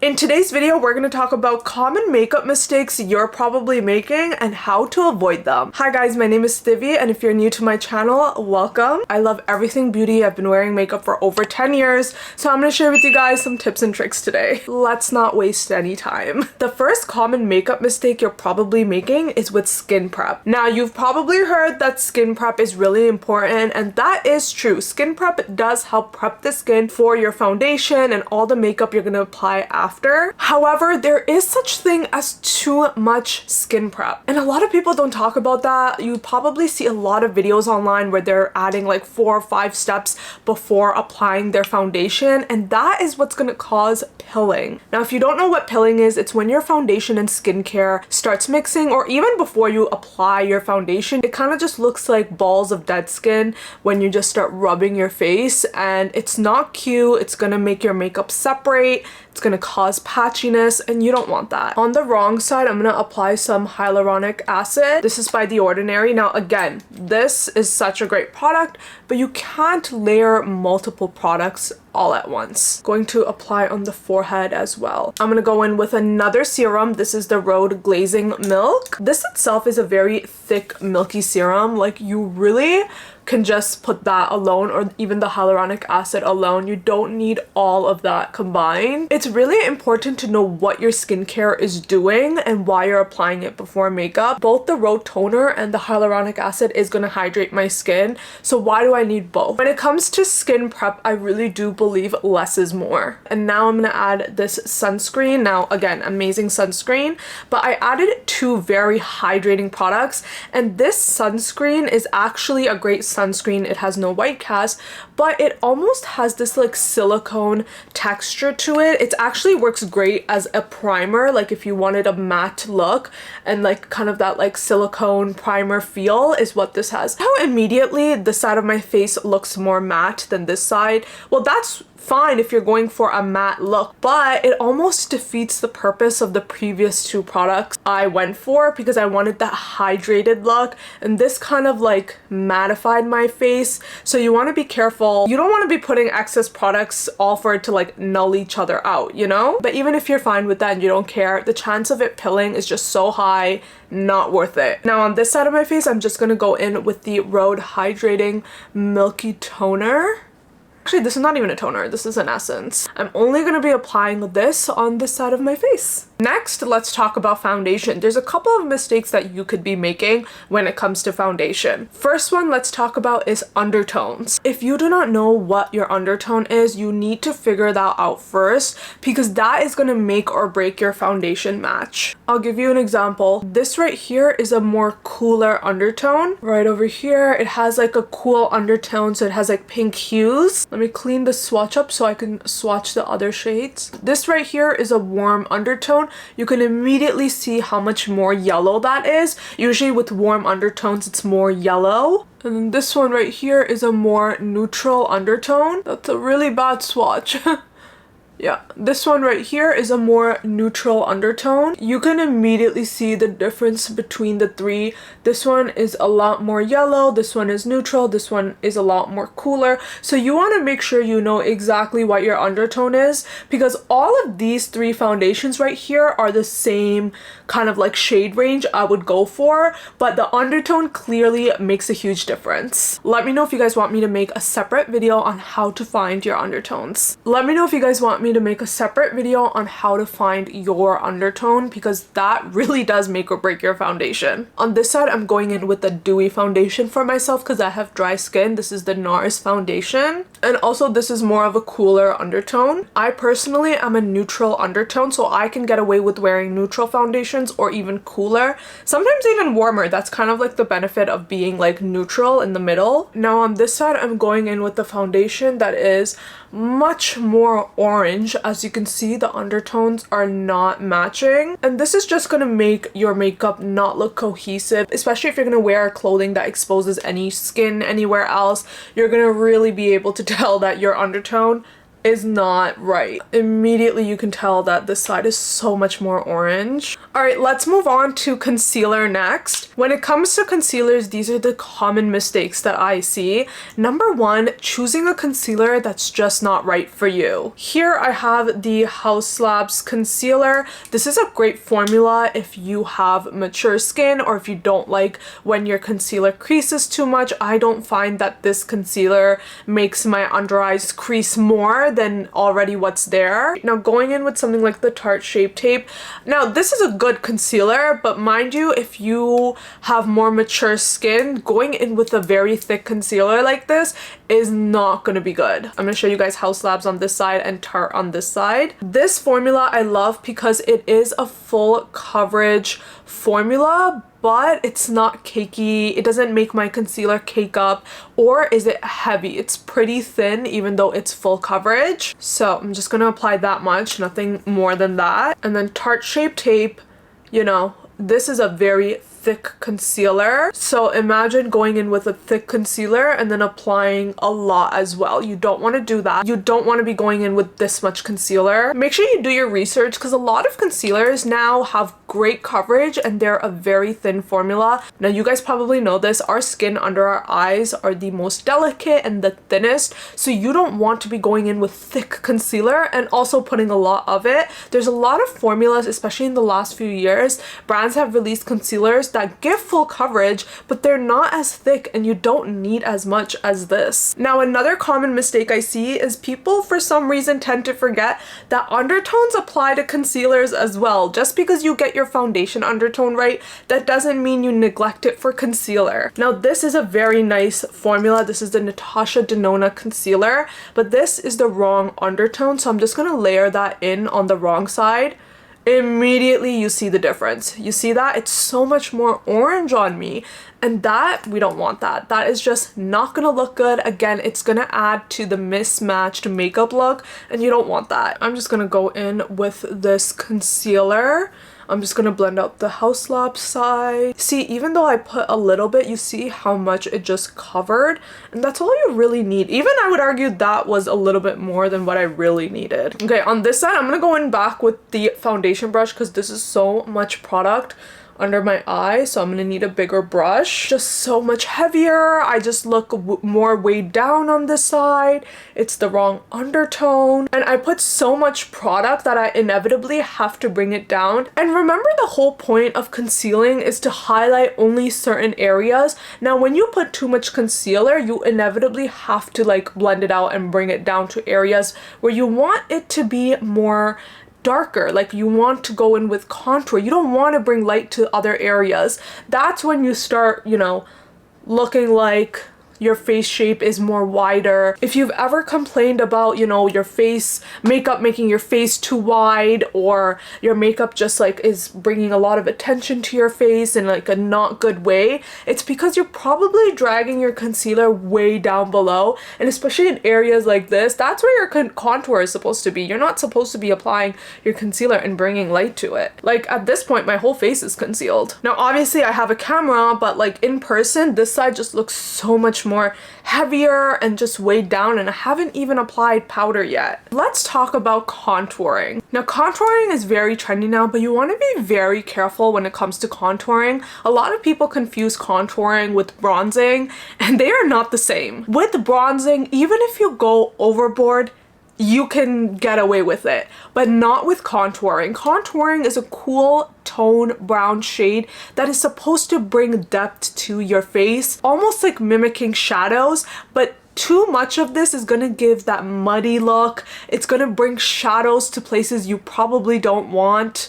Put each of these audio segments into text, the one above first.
In today's video, we're going to talk about common makeup mistakes you're probably making and how to avoid them. Hi guys, my name is Thivi, and if you're new to my channel, welcome. I love everything beauty. I've been wearing makeup for over 10 years, so I'm going to share with you guys some tips and tricks today. Let's not waste any time. The first common makeup mistake you're probably making is with skin prep. Now, you've probably heard that skin prep is really important, and that is true. Skin prep does help prep the skin for your foundation and all the makeup you're going to apply after. However, there is such thing as too much skin prep, and a lot of people don't talk about that. You probably see a lot of videos online where they're adding like 4 or 5 steps before applying their foundation, and that is what's going to cause pilling. Now, if you don't know what pilling is, it's when your foundation and skincare starts mixing, or even before you apply your foundation, it kind of just looks like balls of dead skin when you just start rubbing your face, and it's not cute. It's gonna make your makeup separate. It's gonna cause patchiness, and you don't want that. On the wrong side, I'm gonna apply some hyaluronic acid. This is by The Ordinary. Now, again, this is such a great product, but you can't layer multiple products all at once. Going to apply on the forehead as well. I'm gonna go in with another serum. This is the Rhode Glazing Milk. This itself is a very thick, milky serum. Like, you really can just put that alone, or even the hyaluronic acid alone. You don't need all of that combined. It's really important to know what your skincare is doing and why you're applying it before makeup. Both the Rhode toner and the hyaluronic acid is going to hydrate my skin, so why do I need both? When it comes to skin prep, I really do believe less is more. And now I'm going to add this sunscreen. Now, again, amazing sunscreen, but I added 2 very hydrating products, and this sunscreen is actually a great sunscreen. It has no white cast, but it almost has this like silicone texture to it. It actually works great as a primer, like if you wanted a matte look, and like kind of that like silicone primer feel is what this has. How immediately the side of my face looks more matte than this side. Well, that's fine if you're going for a matte look, but it almost defeats the purpose of the previous 2 products I went for, because I wanted that hydrated look, and this kind of like mattified my face. So you want to be careful. You don't want to be putting excess products all for it to like null each other out, you know? But even if you're fine with that and you don't care, the chance of it pilling is just so high, not worth it. Now, on this side of my face, I'm just gonna go in with the Rhode Hydrating Milky Toner. Actually, this is not even a toner, this is an essence. I'm only going to be applying this on this side of my face. Next, let's talk about foundation. There's a couple of mistakes that you could be making when it comes to foundation. First one let's talk about is undertones. If you do not know what your undertone is, you need to figure that out first, because that is going to make or break your foundation match. I'll give you an example. This right here is a more cooler undertone. Right over here, it has like a cool undertone, so it has like pink hues. Let me clean the swatch up so I can swatch the other shades. This right here is a warm undertone. You can immediately see how much more yellow that is. Usually with warm undertones, it's more yellow. And then this one right here is a more neutral undertone. That's a really bad swatch. Yeah, this one right here is a more neutral undertone. You can immediately see the difference between the 3. This one is a lot more yellow, this one is neutral, this one is a lot more cooler. So you want to make sure you know exactly what your undertone is, because all of these 3 foundations right here are the same kind of like shade range I would go for, but the undertone clearly makes a huge difference. Let me know if you guys want me to make a separate video on how to find your undertones. Let me know if you guys want me to make a separate video on how to find your undertone, because that really does make or break your foundation. On this side, I'm going in with a dewy foundation for myself because I have dry skin. This is the Nars Foundation, and also this is more of a cooler undertone. I personally am a neutral undertone, so I can get away with wearing neutral foundations or even cooler, sometimes even warmer. That's kind of like the benefit of being like neutral in the middle. Now on this side, I'm going in with the foundation that is much more orange. As you can see, the undertones are not matching, and this is just gonna make your makeup not look cohesive, especially if you're gonna wear clothing that exposes any skin anywhere else. You're gonna really be able to tell that your undertone is not right. Immediately you can tell that this side is so much more orange. All right, let's move on to concealer next. When it comes to concealers, these are the common mistakes that I see. Number one, choosing a concealer that's just not right for you. Here I have the Haus concealer. This is a great formula if you have mature skin or if you don't like when your concealer creases too much. I don't find that this concealer makes my under eyes crease more than already what's there. Now going in with something like the Tarte Shape Tape. Now this is a good concealer, but mind you, if you have more mature skin, going in with a very thick concealer like this is not going to be good. I'm going to show you guys Haus on this side and Tarte on this side. This formula I love because it is a full coverage formula, but it's not cakey. It doesn't make my concealer cake up, or is it heavy. It's pretty thin even though it's full coverage. So I'm just gonna apply that much, nothing more than that. And then Tarte Shape Tape, you know, this is a very thick concealer. So imagine going in with a thick concealer and then applying a lot as well. You don't want to do that. You don't want to be going in with this much concealer. Make sure you do your research because a lot of concealers now have great coverage and they're a very thin formula. Now you guys probably know this, our skin under our eyes are the most delicate and the thinnest, so you don't want to be going in with thick concealer and also putting a lot of it. There's a lot of formulas, especially in the last few years, brands have released concealers that give full coverage, but they're not as thick and you don't need as much as this. Now another common mistake I see is people for some reason tend to forget that undertones apply to concealers as well. Just because you get your foundation undertone right, that doesn't mean you neglect it for concealer. Now this is a very nice formula. This is the Natasha Denona concealer, but this is the wrong undertone, so I'm just gonna layer that in on the wrong side. Immediately you see the difference. You see that? It's so much more orange on me, and that, we don't want that. That is just not gonna look good. Again, it's gonna add to the mismatched makeup look, and you don't want that. I'm just gonna go in with this concealer. I'm just gonna blend out the Haus side. See, even though I put a little bit, you see how much it just covered, and that's all you really need. Even I would argue that was a little bit more than what I really needed. Okay, on this side, I'm gonna go in back with the foundation brush because this is so much product under my eye, so I'm gonna need a bigger brush. Just so much heavier. I just look more weighed down on this side. It's the wrong undertone, and I put so much product that I inevitably have to bring it down. And remember, the whole point of concealing is to highlight only certain areas. Now when you put too much concealer, you inevitably have to like blend it out and bring it down to areas where you want it to be more darker. Like you want to go in with contour. You don't want to bring light to other areas. That's when you start, you know, looking like your face shape is more wider. If you've ever complained about, you know, your face makeup making your face too wide, or your makeup just like is bringing a lot of attention to your face in like a not good way, it's because you're probably dragging your concealer way down below. And especially in areas like this, that's where your contour is supposed to be. You're not supposed to be applying your concealer and bringing light to it. Like at this point, my whole face is concealed. Now obviously I have a camera, but like in person, this side just looks so much more heavier and just weighed down, and I haven't even applied powder yet. Let's talk about contouring. Now contouring is very trendy now, but you want to be very careful when it comes to contouring. A lot of people confuse contouring with bronzing, and they are not the same. With bronzing, even if you go overboard, you can get away with it, but not with contouring. Contouring is a cool tone brown shade that is supposed to bring depth to your face, almost like mimicking shadows, but too much of this is gonna give that muddy look. It's gonna bring shadows to places you probably don't want,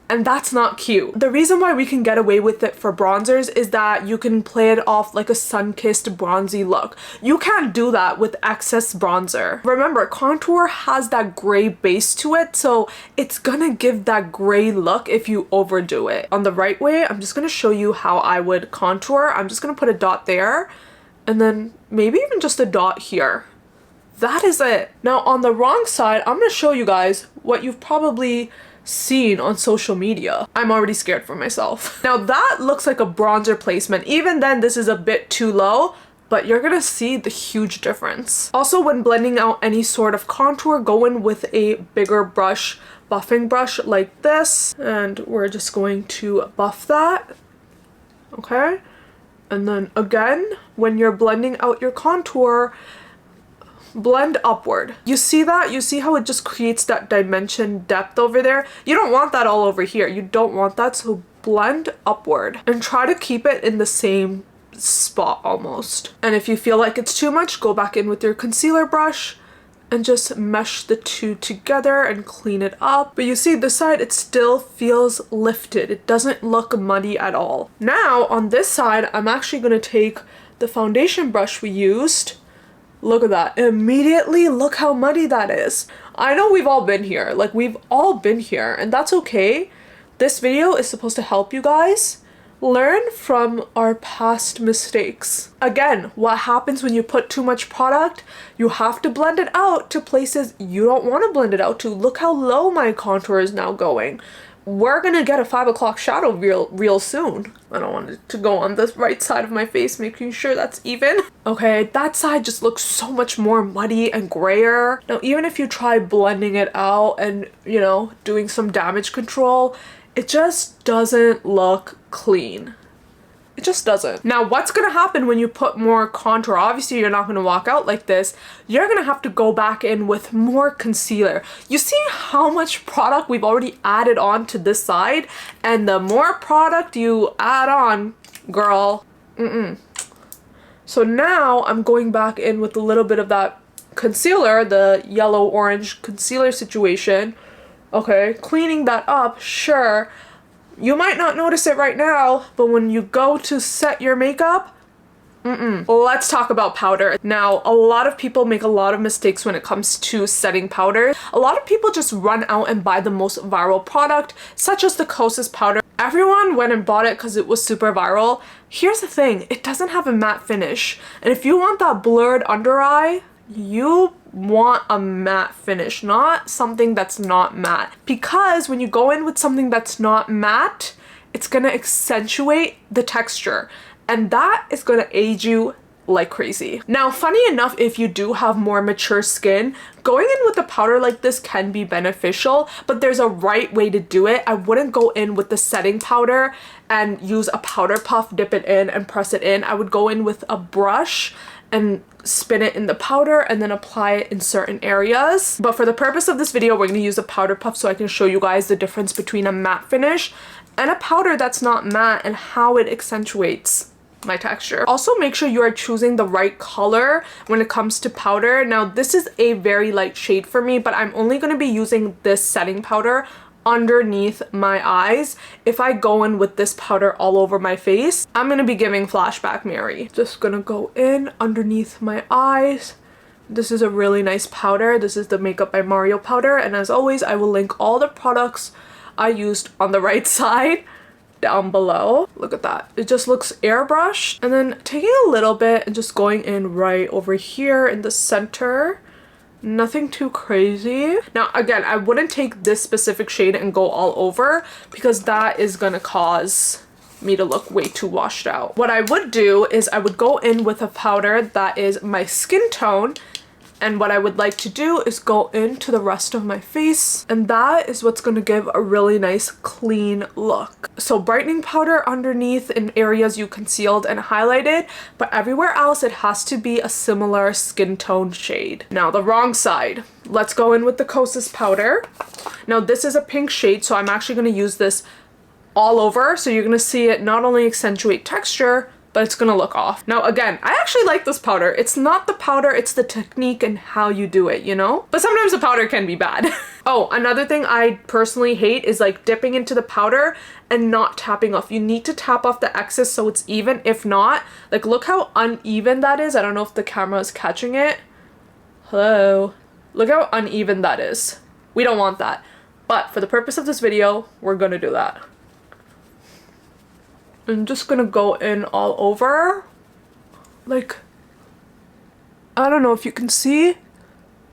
and that's not cute. The reason why we can get away with it for bronzers is that you can play it off like a sun-kissed bronzy look. You can't do that with excess bronzer. Remember, contour has that gray base to it, so it's gonna give that gray look if you overdo it. On the right way, I'm just gonna show you how I would contour. I'm just gonna put a dot there, and then maybe even just a dot here. That is it. Now on the wrong side, I'm gonna show you guys what you've probably seen on social media. I'm already scared for myself. Now that looks like a bronzer placement. Even then, this is a bit too low, but you're gonna see the huge difference. Also, when blending out any sort of contour, go in with a bigger brush, buffing brush like this, and we're just going to buff that, okay? And then again, when you're blending out your contour, blend upward. You see that? You see how it just creates that dimension depth over there? You don't want that all over here. You don't want that, so blend upward and try to keep it in the same spot almost. And if you feel like it's too much, go back in with your concealer brush and just mesh the two together and clean it up. But you see this side, it still feels lifted. It doesn't look muddy at all. Now on this side, I'm actually gonna take the foundation brush we used. Look at that. Immediately, look how muddy that is. I know we've all been here. Like, we've all been here, and that's okay. This video is supposed to help you guys learn from our past mistakes. Again, what happens when you put too much product? You have to blend it out to places you don't want to blend it out to. Look how low my contour is now going. We're gonna get a 5 o'clock shadow real soon. I don't want it to go on the right side of my face, making sure that's even. Okay, that side just looks so much more muddy and grayer. Now, even if you try blending it out and, you know, doing some damage control, it just doesn't look clean. It just doesn't. Now, what's gonna happen when you put more contour? Obviously, you're not gonna walk out like this. You're gonna have to go back in with more concealer. You see how much product we've already added on to this side? And the more product you add on, girl, So now I'm going back in with a little bit of that concealer, the yellow-orange concealer situation. Okay, cleaning that up, sure. You might not notice it right now, but when you go to set your makeup, let's talk about powder. Now, a lot of people make a lot of mistakes when it comes to setting powder. A lot of people just run out and buy the most viral product, such as the Kosas powder. Everyone went and bought it because it was super viral. Here's the thing, it doesn't have a matte finish. And if you want that blurred under eye, you want a matte finish, not something that's not matte. Because when you go in with something that's not matte, it's gonna accentuate the texture, and that is gonna age you like crazy. Now, funny enough, if you do have more mature skin, going in with a powder like this can be beneficial, but there's a right way to do it. I wouldn't go in with the setting powder and use a powder puff, dip it in and press it in. I would go in with a brush and spin it in the powder and then apply it in certain areas. But for the purpose of this video, we're going to use a powder puff so I can show you guys the difference between a matte finish and a powder that's not matte and how it accentuates my texture. Also, make sure you are choosing the right color when it comes to powder. Now, this is a very light shade for me, but I'm only going to be using this setting powder underneath my eyes. If I go in with this powder all over my face, I'm gonna be giving flashback Mary. Just gonna go in underneath my eyes. This is a really nice powder. This is the MakeupbyMario powder, and as always, I will link all the products I used on the right side down below. Look at that. It just looks airbrushed. And then taking a little bit and just going in right over here in the center. Nothing too crazy. Now, again, I wouldn't take this specific shade and go all over because that is gonna cause me to look way too washed out. What I would do is I would go in with a powder that is my skin tone, and what I would like to do is go into the rest of my face, and that is what's going to give a really nice clean look. So brightening powder underneath in areas you concealed and highlighted, but everywhere else it has to be a similar skin tone shade. Now the wrong side. Let's go in with the Kosas powder. Now this is a pink shade, so I'm actually going to use this all over, so you're going to see it not only accentuate texture, but it's gonna look off. Now again, I actually like this powder. It's not the powder, it's the technique and how you do it, you know? But sometimes the powder can be bad. Oh, another thing I personally hate is like dipping into the powder and not tapping off. You need to tap off the excess so it's even. If not, like look how uneven that is. I don't know if the camera is catching it. Hello? Look how uneven that is. We don't want that. But for the purpose of this video, we're gonna do that. I'm just gonna go in all over. Like, I don't know if you can see.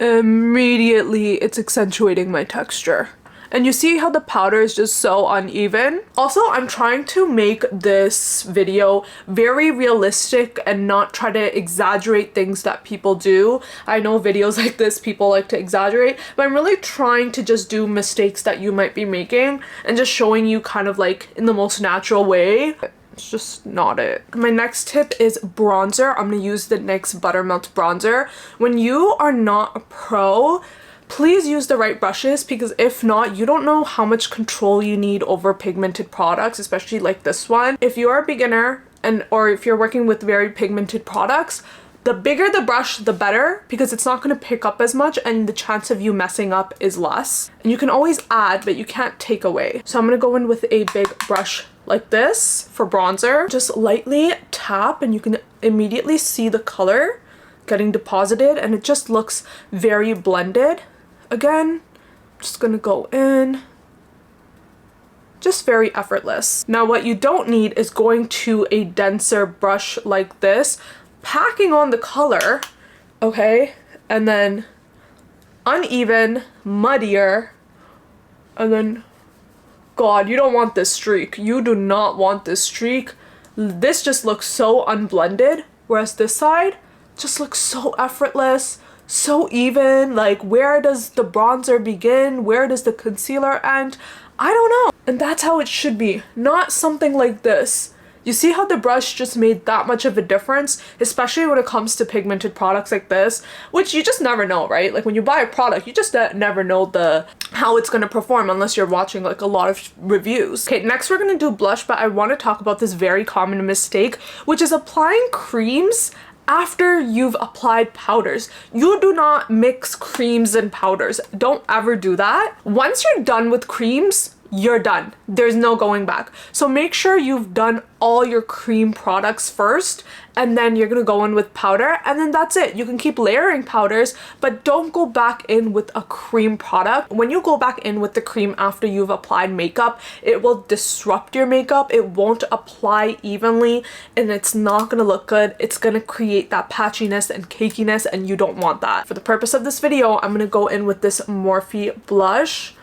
Immediately, it's accentuating my texture. And you see how the powder is just so uneven. Also, I'm trying to make this video very realistic and not try to exaggerate things that people do. I know videos like this, people like to exaggerate, but I'm really trying to just do mistakes that you might be making and just showing you kind of like in the most natural way. It's just not it. My next tip is bronzer. I'm gonna use the NYX Buttermelt Bronzer. When you are not a pro, please use the right brushes, because if not, you don't know how much control you need over pigmented products, especially like this one. If you're a beginner or if you're working with very pigmented products, the bigger the brush, the better, because it's not going to pick up as much and the chance of you messing up is less. And you can always add, but you can't take away. So I'm going to go in with a big brush like this for bronzer. Just lightly tap and you can immediately see the color getting deposited and it just looks very blended. Again, I'm just gonna go in. Just very effortless. Now what you don't need is going to a denser brush like this, packing on the color, okay? And then uneven, muddier, and then, God, you don't want this streak. You do not want this streak. This just looks so unblended, whereas this side just looks so effortless, so even. Like, where does the bronzer begin? Where does the concealer end? I don't know. And that's how it should be, not something like this. You see how the brush just made that much of a difference, especially when it comes to pigmented products like this, which you just never know, right? Like when you buy a product, you just never know how it's going to perform unless you're watching like a lot of reviews. Okay, next we're going to do blush, but I want to talk about this very common mistake, which is applying creams after you've applied powders. You do not mix creams and powders. Don't ever do that. Once you're done with creams, you're done. There's no going back. So make sure you've done all your cream products first, and then you're gonna go in with powder, and then that's it. You can keep layering powders, but don't go back in with a cream product. When you go back in with the cream after you've applied makeup, it will disrupt your makeup. It won't apply evenly, and it's not gonna look good. It's gonna create that patchiness and cakiness, and you don't want that. For the purpose of this video, I'm gonna go in with this Morphe blush,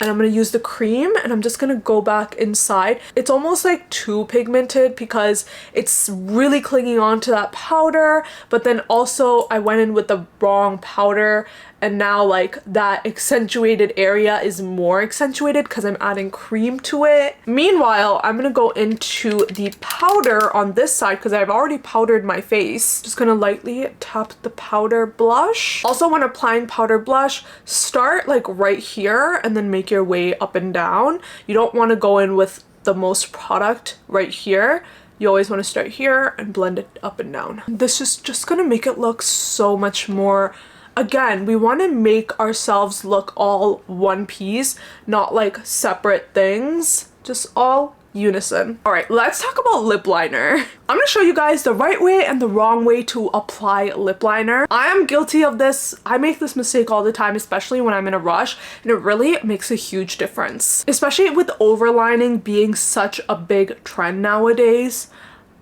and I'm going to use the cream, and I'm just going to go back inside. It's almost like too pigmented because it's really clinging on to that powder, but then also I went in with the wrong powder, and now like that accentuated area is more accentuated because I'm adding cream to it. Meanwhile, I'm going to go into the powder on this side because I've already powdered my face. Just going to lightly tap the powder blush. Also, when applying powder blush, start like right here and then make your way up and down. You don't want to go in with the most product right here. You always want to start here and blend it up and down. This is just gonna make it look so much more, again, we want to make ourselves look all one piece, not like separate things, just all unison. All right, let's talk about lip liner. I'm gonna show you guys the right way and the wrong way to apply lip liner. I am guilty of this. I make this mistake all the time, especially when I'm in a rush, and it really makes a huge difference, especially with overlining being such a big trend nowadays.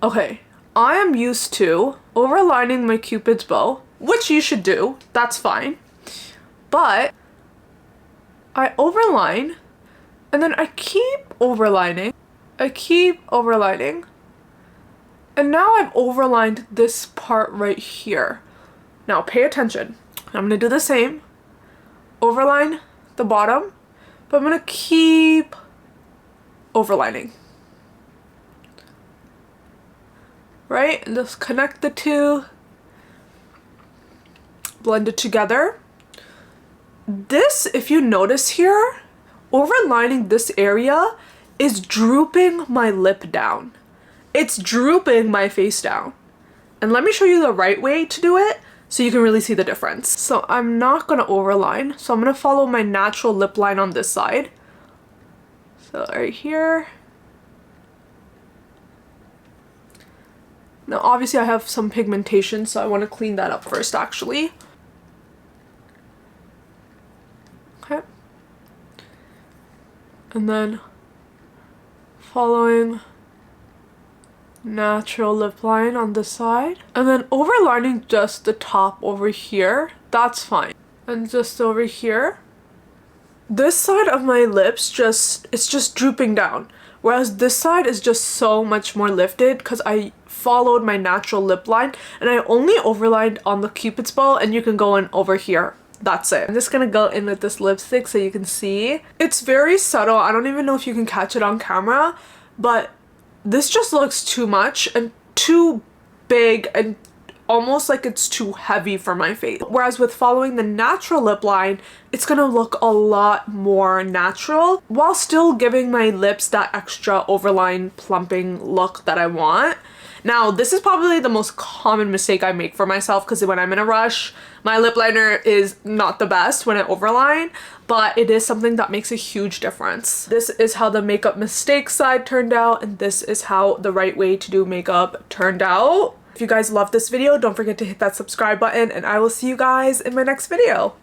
Okay, I am used to overlining my Cupid's bow, which you should do, that's fine, but I overline and then I keep overlining. And now I've overlined this part right here. Now pay attention. I'm gonna do the same. Overline the bottom, but I'm gonna keep overlining. Right? And just connect the two. Blend it together. This, if you notice here, overlining this area is drooping my lip down. It's drooping my face down. And let me show you the right way to do it so you can really see the difference. So I'm not gonna overline. So I'm gonna follow my natural lip line on this side. So right here. Now obviously I have some pigmentation, so I wanna clean that up first actually. Okay. And then following natural lip line on the side, and then overlining just the top over here, that's fine. And just over here, this side of my lips it's just drooping down, whereas this side is just so much more lifted because I followed my natural lip line and I only overlined on the Cupid's bow, and you can go in over here. That's it. I'm just gonna go in with this lipstick so you can see. It's very subtle. I don't even know if you can catch it on camera, but this just looks too much and too big and almost like it's too heavy for my face. Whereas with following the natural lip line, it's gonna look a lot more natural while still giving my lips that extra overline plumping look that I want. Now, this is probably the most common mistake I make for myself because when I'm in a rush, my lip liner is not the best when I overline, but it is something that makes a huge difference. This is how the makeup mistake side turned out, and this is how the right way to do makeup turned out. If you guys love this video, don't forget to hit that subscribe button, and I will see you guys in my next video.